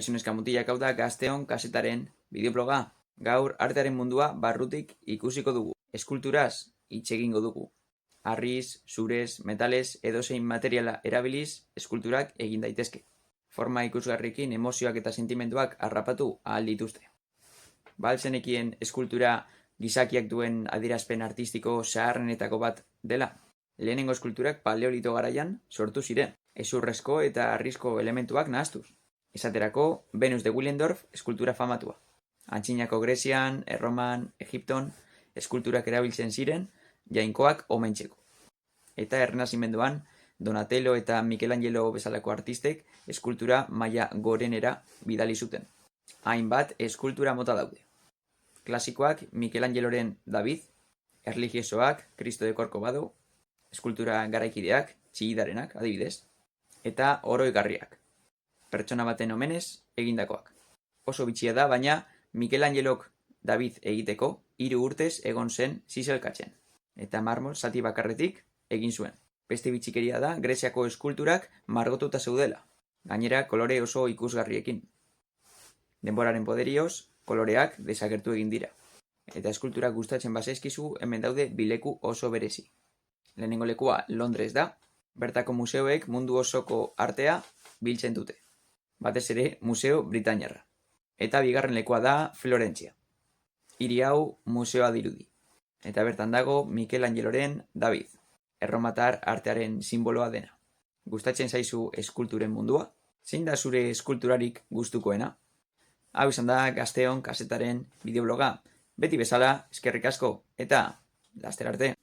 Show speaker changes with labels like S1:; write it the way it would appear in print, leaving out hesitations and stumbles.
S1: Kaixo neska mutilak, hau da Gazteon kasetaren bideobloga. Gaur artearen mundua barrutik ikusiko dugu. Eskulturaz hitz egingo dugu. Harriz, zurez, metales edozein materiala erabiliz eskulturak egin daitezke. Forma ikusgarriekin emozioak eta sentimenduak harrapatu ahal dituzte. Balzenekien eskultura gizakiak duen adierazpen artistiko zaharrenetako bat dela. Lehenengo eskulturak paleolito garaian sortu ziren, hezurrezko eta harrizko elementuak nahastuz. Esaterako, Venus de Willendorf eskultura famatua. Antzinako Grezian, Erroman, Egipton, eskulturak erabiltzen ziren, jainkoak omentzeko. Eta Errenazimenduan, Donatello eta Michelangelo bezalako artistek eskultura maila gorenera bidali zuten. Hainbat eskultura mota daude. Klasikoak Michelangeloren David, erlijiosoak Cristo de Corcovado, eskultura garaikideak, txillidarenak adibidez, eta oroigarriak, pertsona baten omenez egindakoak. Oso bitxia da, baina Michelangelok David egiteko 3 urtez egon zen zizelkatzen, eta marmol zati bakarretik egin zuen. Beste bitxikeria da Greziako eskulturak margotuta zeudela, gainera kolore oso ikusgarriekin. Denboraren poderioz, koloreak desagertu egin dira. Eta eskulturak gustatzen bazaizkizu, hemen daude bileku oso berezi. Lehenengo lekua Londres da, bertako museoek mundu osoko artea biltzen dute. Batez ere, Museo Britainiarra. Eta bigarren lekua da Florentzia. Hiri hau museoa dirudi. Eta bertan dago Michelangeloren David, erromatar artearen simboloa dena. Gustatzen zaizu eskulturen mundua? Zein da zure eskulturarik gustukoena? Hau izan da Gazteon kasetaren bideobloga. Beti bezala, eskerrik asko, eta laster arte.